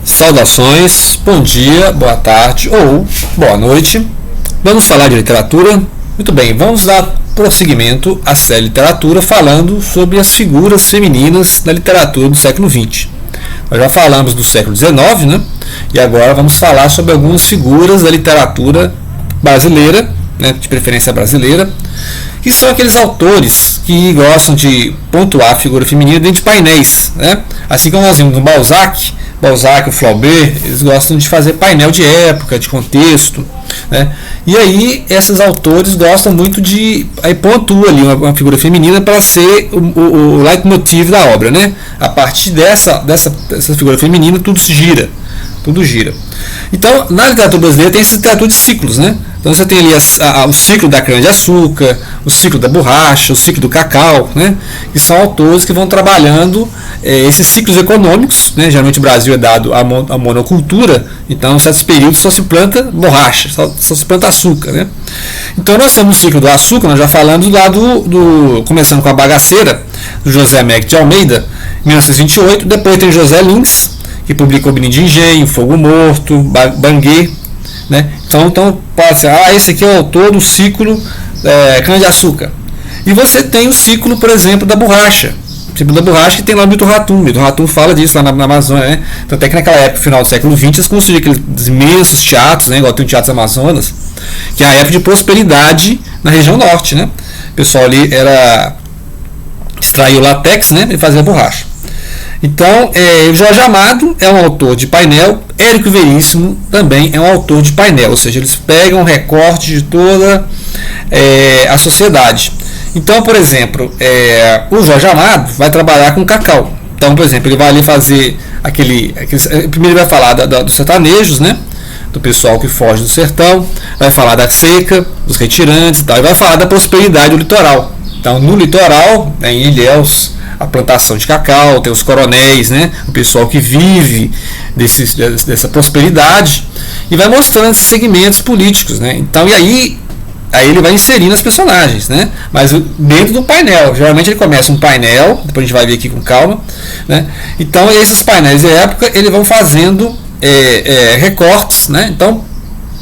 Saudações, bom dia, boa tarde ou boa noite. Vamos falar de literatura? Muito bem, vamos dar prosseguimento à série Literatura falando sobre as figuras femininas da literatura do século XX. Nós já falamos do século XIX, né? E agora vamos falar sobre algumas figuras da literatura brasileira, né, de preferência brasileira, que são aqueles autores que gostam de pontuar a figura feminina dentro de painéis, né? Assim como nós vimos no Balzac, o Flaubert, eles gostam de fazer painel de época, de contexto, né? E aí esses autores gostam muito de pontuar ali uma figura feminina para ser o leitmotiv da obra, né? A partir dessa figura feminina tudo se gira. Tudo gira. Então, na literatura brasileira tem essa literatura de ciclos, né? Então você tem ali o ciclo da cana-de-açúcar, o ciclo da borracha, o ciclo do cacau, né? Que são autores que vão trabalhando esses ciclos econômicos, né? Geralmente o Brasil é dado a monocultura, então em certos períodos só se planta borracha, só se planta açúcar, né? Então nós temos o ciclo do açúcar, nós já falamos lá começando com a Bagaceira, do José Américo de Almeida, 1928, depois tem José Lins, que publicou Menino de Engenho, Fogo Morto, Banguê, né? Então pode ser, esse aqui é o autor do ciclo cana-de-açúcar. E você tem o ciclo, por exemplo, da borracha. O ciclo da borracha que tem lá o Milton Ratum. Milton Ratum fala disso lá na Amazônia, né? Então, até que naquela época, final do século XX, eles construíram aqueles imensos teatros, né? Igual tem o Teatro Amazonas, que é a época de prosperidade na região norte, né? O pessoal ali extraiu latex, né? E fazia borracha. Então, Jorge Amado é um autor de painel, Érico Veríssimo também é um autor de painel, ou seja, eles pegam um recorte de toda a sociedade. Então, por exemplo, o Jorge Amado vai trabalhar com cacau. Então, por exemplo, ele vai ali fazer primeiro ele vai falar dos sertanejos, né? Do pessoal que foge do sertão, vai falar da seca, dos retirantes e tal, e vai falar da prosperidade do litoral. Então, no litoral, em Ilhéus, a plantação de cacau, tem os coronéis, né? O pessoal que vive dessa prosperidade, e vai mostrando esses segmentos políticos, né? Então, e aí ele vai inserindo as personagens, né? Mas dentro do painel, geralmente ele começa um painel, depois a gente vai ver aqui com calma, né? Então, esses painéis de época, eles vão fazendo recortes, né? Então,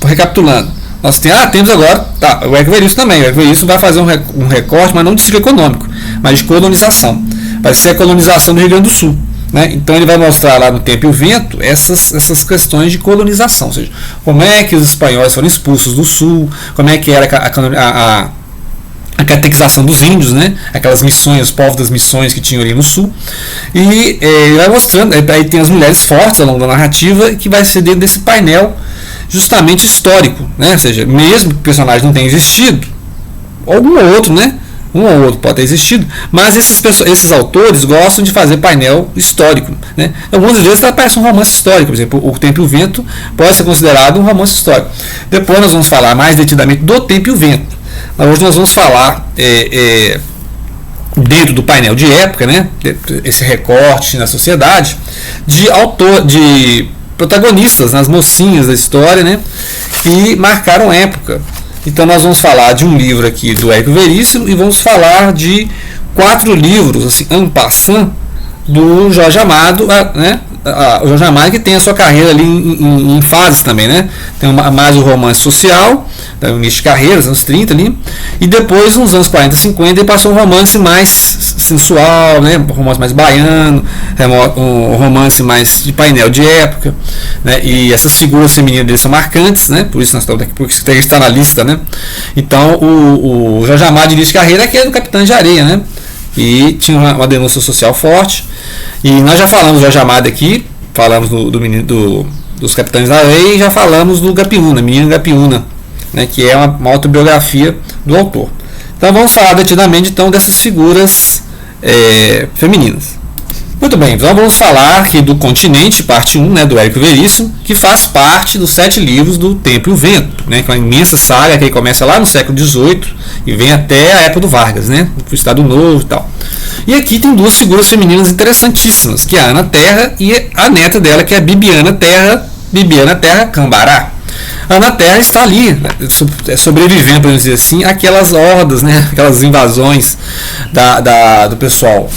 recapitulando, nós temos agora, o Érico Veríssimo também. O Érico Veríssimo vai fazer um recorte, mas não de ciclo econômico, mas de colonização. Vai ser a colonização do Rio Grande do Sul, né? Então ele vai mostrar lá no Tempo e o Vento essas questões de colonização, ou seja, como é que os espanhóis foram expulsos do Sul, como é que era a catequização dos índios, né? Aquelas missões, os povos das missões que tinham ali no Sul. E ele vai mostrando, aí tem as mulheres fortes ao longo da narrativa, que vai ser dentro desse painel justamente histórico, né? Ou seja, mesmo que o personagem não tenha existido, algum outro, né? Um ou outro pode ter existido, mas esses autores gostam de fazer painel histórico, né? Algumas vezes parece um romance histórico, por exemplo, O Tempo e o Vento pode ser considerado um romance histórico. Depois nós vamos falar mais detidamente do Tempo e o Vento. Mas hoje nós vamos falar dentro do painel de época, né? Esse recorte na sociedade, de protagonistas, nas mocinhas da história, né? Que marcaram época. Então nós vamos falar de um livro aqui do Érico Veríssimo e vamos falar de 4 livros, assim, en passant, do Jorge Amado, né? O Jorge Amado que tem a sua carreira ali em fases também, né? Tem mais o romance social, da início de carreira, anos 30 ali, e depois nos anos 40 e 50 ele passou um romance mais sensual, né? Um romance mais baiano, um romance mais de painel de época, né? E essas figuras femininas dele são marcantes, né? Por isso nós estamos aqui, porque está na lista, né? Então o Jorge Amado de início de carreira que é do Capitão de Areia, né? E tinha uma denúncia social forte. E nós já falamos do Jorge Amado aqui, falamos dos Capitães da Areia e já falamos do Gapiúna, Menino Gapiúna, né, que é uma autobiografia do autor. Então vamos falar detidamente então dessas figuras femininas. Muito bem, então vamos falar aqui do Continente, parte 1, né, do Érico Veríssimo, que faz parte dos 7 livros do Tempo e o Vento, né, que é uma imensa saga que começa lá no século XVIII e vem até a época do Vargas, né, o Estado Novo e tal. E aqui tem 2 figuras femininas interessantíssimas, que é a Ana Terra e a neta dela, que é a Bibiana Terra Cambará. Na Terra está ali, né, sobrevivendo, podemos dizer assim, aquelas hordas, né, aquelas invasões do pessoal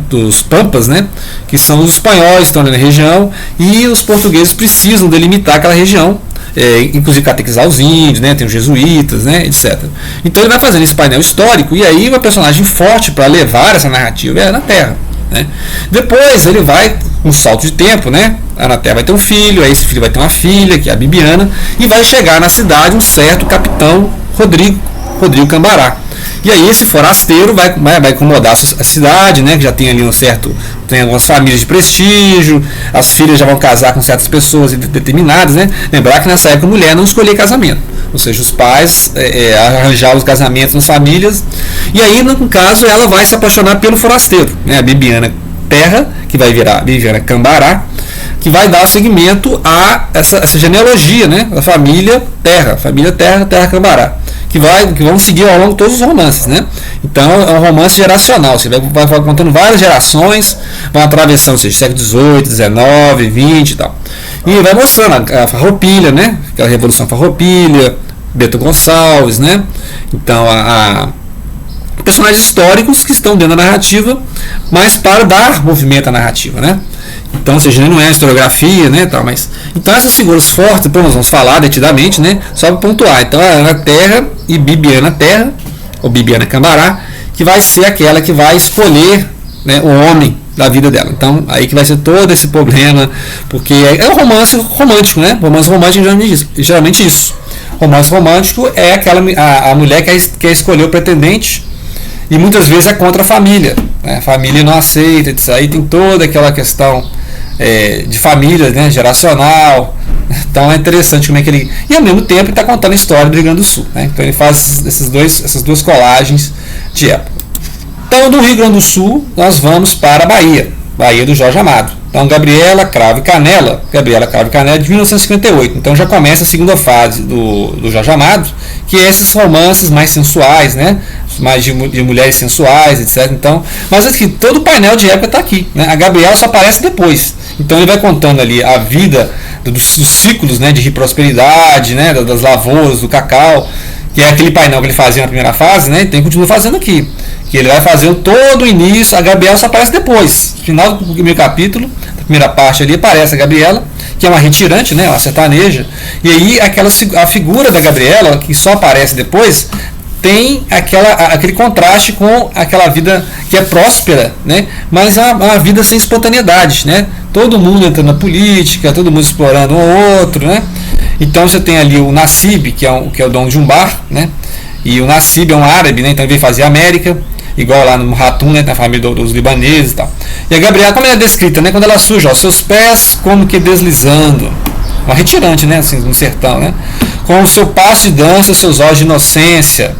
dos Pampas, né, que são os espanhóis que estão ali na região, e os portugueses precisam delimitar aquela região, inclusive catequizar os índios, né, tem os jesuítas, né, etc. Então ele vai fazendo esse painel histórico, e aí uma personagem forte para levar essa narrativa é na Terra. Né? Depois ele vai, um salto de tempo, né? A Ana Terra vai ter um filho, aí esse filho vai ter uma filha, que é a Bibiana, e vai chegar na cidade um certo capitão Rodrigo Cambará. E aí esse forasteiro vai incomodar a cidade, né? Que já tem ali tem algumas famílias de prestígio, as filhas já vão casar com certas pessoas determinadas, né? Lembrar que nessa época a mulher não escolhia casamento, ou seja, os pais arranjavam os casamentos nas famílias, e aí no caso ela vai se apaixonar pelo forasteiro, né? A Bibiana Terra, que vai virar Bibiana Cambará, que vai dar seguimento a essa genealogia, né? Da família Terra Cambará, que vão seguir ao longo de todos os romances, né? Então é um romance geracional, você vai contando várias gerações, vão atravessando, ou seja, século XVIII, XIX, XX e tal. E vai mostrando a Farroupilha, né? Aquela Revolução Farroupilha, Bento Gonçalves, né? Então personagens históricos que estão dentro da narrativa, mas para dar movimento à narrativa, né? Então, ou seja, não é a historiografia, né, tal, mas então essas figuras fortes, depois nós vamos falar detidamente, né, só para pontuar. Então, a Ana Terra e Bibiana Terra, ou Bibiana Cambará, que vai ser aquela que vai escolher, né, o homem da vida dela. Então, aí que vai ser todo esse problema, porque é um romance romântico, né? Romance romântico geralmente isso. Romance romântico é a mulher que quer escolher o pretendente, e muitas vezes é contra a família, né? A família não aceita, isso aí tem toda aquela questão de família, né, geracional. Então é interessante como é que ele... E ao mesmo tempo ele está contando a história do Rio Grande do Sul, né? Então ele faz essas duas colagens de época. Então do Rio Grande do Sul nós vamos para a Bahia do Jorge Amado. Então Gabriela, Cravo e Canela de 1958. Então já começa a segunda fase do Jorge Amado, que é esses romances mais sensuais, né? Mais de mulheres sensuais, etc. Então, mas aqui, todo o painel de época está aqui, né? A Gabriela só aparece depois. Então ele vai contando ali a vida dos ciclos, né, de prosperidade, né, das lavouras, do cacau, que é aquele painel que ele fazia na primeira fase, né? Então ele continua fazendo aqui. Que ele vai fazendo todo o início, a Gabriela só aparece depois. No final do primeiro capítulo, da primeira parte ali, aparece a Gabriela, que é uma retirante, né, uma sertaneja. E aí a figura da Gabriela, que só aparece depois, tem aquele contraste com aquela vida que é próspera, né? Mas é uma vida sem espontaneidade, né? Todo mundo entrando na política, todo mundo explorando um ou outro, né? Então você tem ali o Nassib, que é o dono de um bar, né? E o Nassib é um árabe, né? Então ele veio fazer América, igual lá no Ratum, né? Na família dos libaneses e tal. E a Gabriela, como ela é descrita, né? Quando ela surge, ó, seus pés como que deslizando, uma retirante, né? Assim, no sertão, né? Com o seu passo de dança, seus olhos de inocência,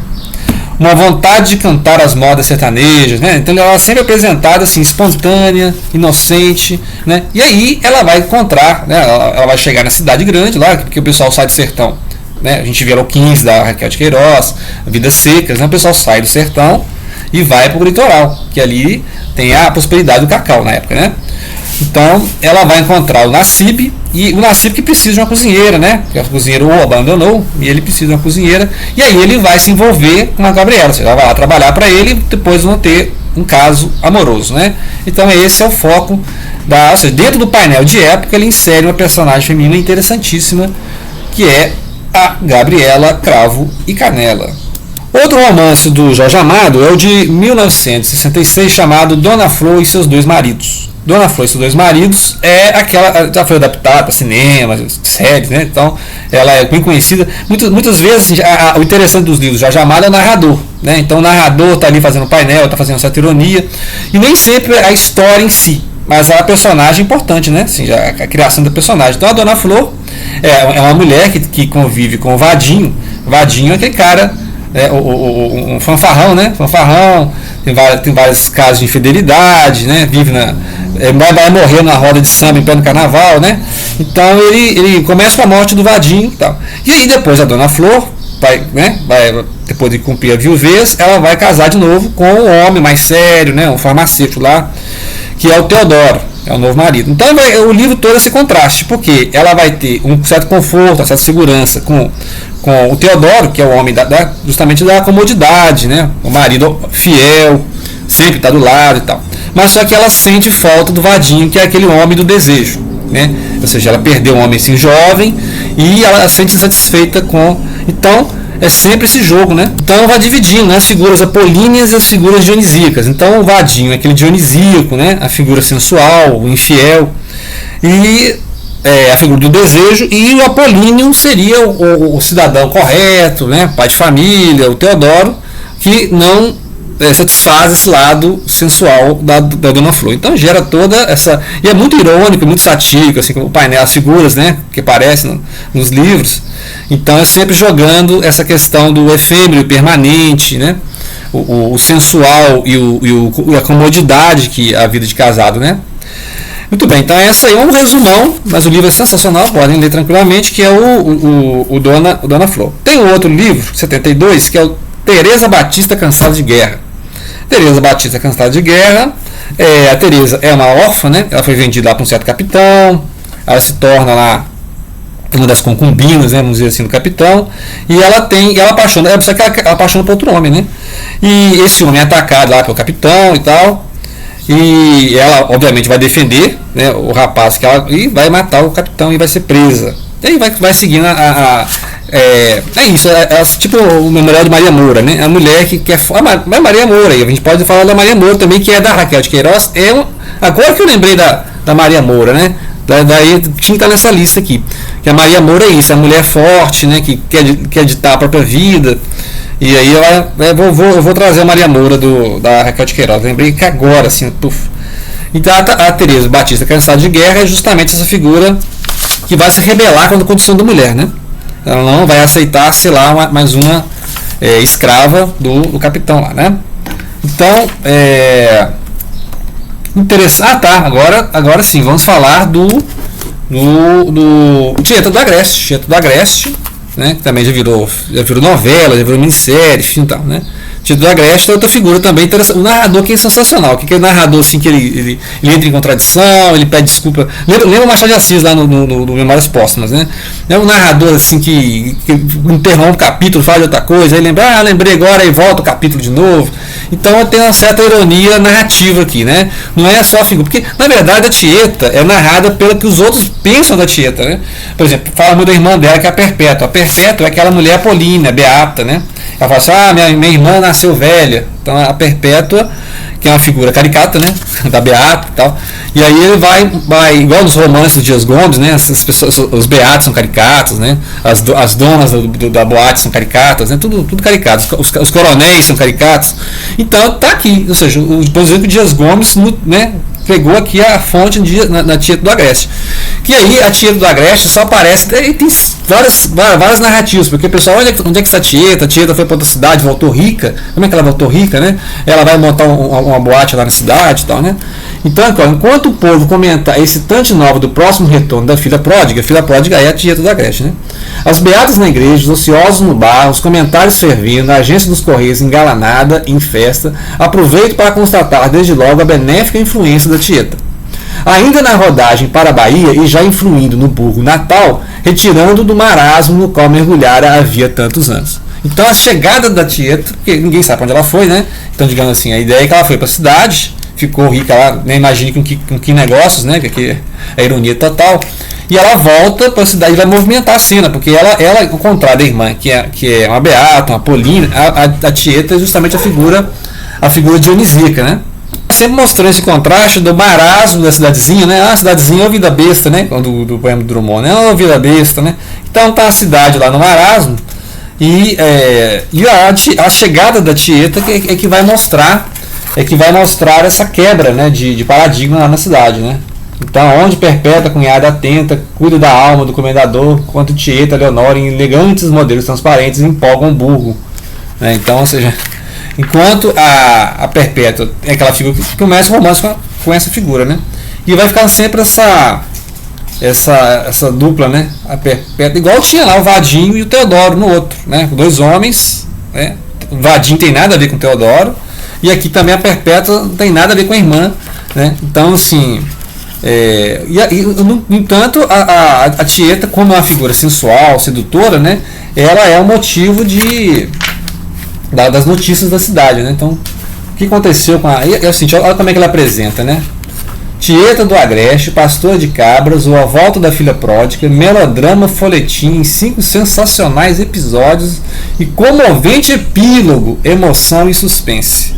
uma vontade de cantar as modas sertanejas, né? Então ela é sempre apresentada assim, espontânea, inocente, né? E aí ela vai encontrar, né? Ela vai chegar na cidade grande lá, porque o pessoal sai do sertão, né? A gente vê o 15 da Raquel de Queiroz, Vidas Secas, né? O pessoal sai do sertão e vai para o litoral, que ali tem a prosperidade do cacau na época, né? Então ela vai encontrar o Nassib, e o Nassib que precisa de uma cozinheira, né? Porque a cozinheira o abandonou e ele precisa de uma cozinheira, e aí ele vai se envolver com a Gabriela, ou seja, ela vai lá trabalhar para ele e depois vão ter um caso amoroso, né? Então esse é o foco ou seja, dentro do painel de época ele insere uma personagem feminina interessantíssima, que é a Gabriela, Cravo e Canela. Outro romance do Jorge Amado é o de 1966, chamado Dona Flor e seus dois maridos. Dona Flor e seus dois maridos já foi adaptada para cinema, séries, né? Então ela é bem conhecida. Muitas vezes o interessante dos livros do Jorge Amado é o narrador, né? Então o narrador está ali fazendo painel, está fazendo certa ironia, e nem sempre a história em si, mas a personagem importante, né? Assim, a criação da personagem. Então a Dona Flor é uma mulher que convive com o Vadinho. Vadinho é aquele cara, um fanfarrão, né? Fanfarrão, tem vários casos de infidelidade, né? Vai morrer na roda de samba em pleno carnaval, né? Então ele começa com a morte do Vadinho e tal. E aí depois a Dona Flor depois de cumprir a viuvez, ela vai casar de novo com um homem mais sério, né? Um farmacêutico lá, que é o Teodoro. É o novo marido. Então o livro todo é esse contraste, porque ela vai ter um certo conforto, uma certa segurança com o Teodoro, que é o homem justamente da comodidade, né? O marido fiel, sempre está do lado e tal. Mas só que ela sente falta do Vadinho, que é aquele homem do desejo, né? Ou seja, ela perdeu um homem assim jovem e ela se sente insatisfeita com. Então é sempre esse jogo, né? Então vai dividindo, né, as figuras apolíneas e as figuras dionisíacas. Então o Vadinho é aquele dionisíaco, né, a figura sensual, o infiel, e a figura do desejo, e o Apolíneo seria o cidadão correto, né, pai de família, o Teodoro, que não satisfaz esse lado sensual da Dona Flor. Então gera toda essa. E é muito irônico, muito satírico, assim, como o painel, as figuras, né, que aparecem nos livros. Então é sempre jogando essa questão do efêmero e permanente, né, o sensual e a comodidade que é a vida de casado, né. Muito bem, então essa aí é um resumão, mas o livro é sensacional, podem ler tranquilamente, que é o Dona Flor. Tem um outro livro, 72, que é o Teresa Batista Cansada de Guerra. Teresa Batista Cansada de Guerra, a Teresa é uma órfã, né? Ela foi vendida lá para um certo capitão, ela se torna lá uma das concubinas, né, vamos dizer assim, do capitão, e ela apaixona, ela apaixona por outro homem, né? E esse homem é atacado lá pelo capitão e tal, e ela obviamente vai defender, né, o rapaz e vai matar o capitão e vai ser presa. E aí vai seguindo isso, tipo o Memorial de Maria Moura, né? A mulher que quer. A Maria Moura, aí a gente pode falar da Maria Moura também, que é da Raquel de Queiroz. Agora que eu lembrei da Maria Moura, né? Daí tinha que estar nessa lista aqui. Que a Maria Moura é isso, a mulher forte, né? Que quer ditar a própria vida. E aí eu vou trazer a Maria Moura da Raquel de Queiroz. Lembrei que agora, assim, puf. Então a Teresa Batista Cansada de Guerra é justamente essa figura que vai se rebelar contra a condição da mulher, né? Ela não vai aceitar, sei lá, mais uma escrava do capitão lá, né? Então, interessante. Agora sim, vamos falar do Tieta do Agreste. Tieta do Agreste, né? Que também já virou novela, já virou minissérie, enfim, tal, né? Tieta do Agreste é outra figura também interessante. O narrador que é sensacional, que é o narrador assim, que ele entra em contradição, ele pede desculpa. Lembra o Machado de Assis lá no Memórias Póstumas, né? É um narrador assim que interrompe o capítulo, fala de outra coisa, aí lembrei agora, e volta o capítulo de novo. Então tem uma certa ironia narrativa aqui, né? Não é só a figura, porque na verdade a Tieta é narrada pelo que os outros pensam da Tieta, né? Por exemplo, fala muito da irmã dela, que é a Perpétua. A Perpétua é aquela mulher apolínea, beata, né? Ela fala assim, minha irmã nasceu velha. Então a Perpétua, que é uma figura caricata, né? Da beata e tal. E aí ele vai igual nos romances do Dias Gomes, né? Essas pessoas, os beatos são caricatos, né? As donas da boate são caricatas, né? Tudo caricato. Os coronéis são caricatos. Então tá aqui, ou seja, por exemplo, o Dias Gomes, né, pegou aqui a fonte na Tieta do Agreste. Que aí a Tieta do Agreste só aparece, tem várias narrativas, porque o pessoal, onde é que está a Tieta? A Tieta foi para outra cidade, voltou rica. Como é que ela voltou rica, né? Ela vai montar uma boate lá na cidade e tal, né? Então, enquanto o povo comenta esse tanto nova do próximo retorno da filha pródiga é a Tieta do Agreste, né? As beatas na igreja, os ociosos no bar, os comentários fervindo, a agência dos Correios engalanada em festa, aproveito para constatar desde logo a benéfica influência da Tieta. Ainda na rodagem para a Bahia e já influindo no burgo natal, retirando do marasmo no qual mergulhara havia tantos anos. Então a chegada da Tieta, porque ninguém sabe onde ela foi, né? Então, digamos assim, a ideia é que ela foi para a cidade, ficou rica lá, nem imagine com que negócios, né? Que é a ironia total. E ela volta para a cidade e vai movimentar a cena, porque ela ao contrário da irmã, que é uma beata, uma polina, a Tieta é justamente a figura dionisíaca, né? Sempre mostrando esse contraste do marasmo da cidadezinha, né? A cidadezinha é a vida besta, né? Do poema do Drummond, né? É a vida besta, né? Então tá a cidade lá no marasmo e a chegada da Tieta que vai mostrar essa quebra, né? De paradigma lá na cidade, né? Então, onde Perpétua, cunhada atenta, cuida da alma do comendador, enquanto Tieta, Leonora, em elegantes modelos transparentes, empolgam o burgo, né? Então, ou seja, enquanto a Perpétua é aquela figura que começa o romance com essa figura, né? E vai ficar sempre essa dupla, né? A Perpétua, igual tinha lá o Vadinho e o Teodoro no outro, né? Dois homens, né? O Vadinho tem nada a ver com o Teodoro, e aqui também a Perpétua não tem nada a ver com a irmã, né? Então, assim, No entanto, a Tieta, como é uma figura sensual, sedutora, né, ela é o motivo das notícias da cidade, né? Então, o que aconteceu com a... É o seguinte, olha como é que ela apresenta, né? Tieta do Agreste, pastora de cabras, ou a volta da filha pródiga, melodrama folhetim em 5 sensacionais episódios e comovente epílogo, emoção e suspense.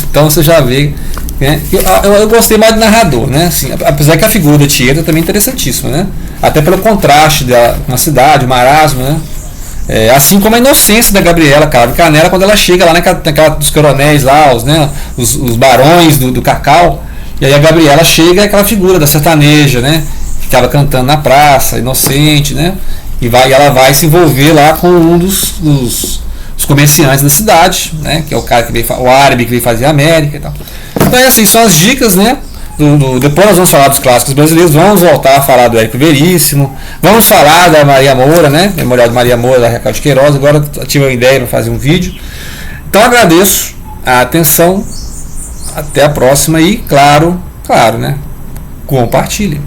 Então você já vê, né? Eu gostei mais do narrador, né? Assim, apesar que a figura da Tieta também é interessantíssima, né? Até pelo contraste com a cidade, o marasmo, né? Assim como a inocência da Gabriela Canela quando ela chega lá naquela dos coronéis lá, os barões do Cacau. E aí a Gabriela chega, é aquela figura da sertaneja, né? Que estava cantando na praça, inocente, né? E ela vai se envolver lá com um dos comerciantes da cidade, né? Que é o cara que veio, o árabe que veio fazer a América e tal. Então assim, são as dicas, né? Depois nós vamos falar dos clássicos brasileiros, vamos voltar a falar do Érico Veríssimo, vamos falar da Maria Moura, né? Memorial de Maria Moura, da Raquel de Queiroz. Agora tive uma ideia para fazer um vídeo. Então agradeço a atenção. Até a próxima e, claro, né? Compartilhe.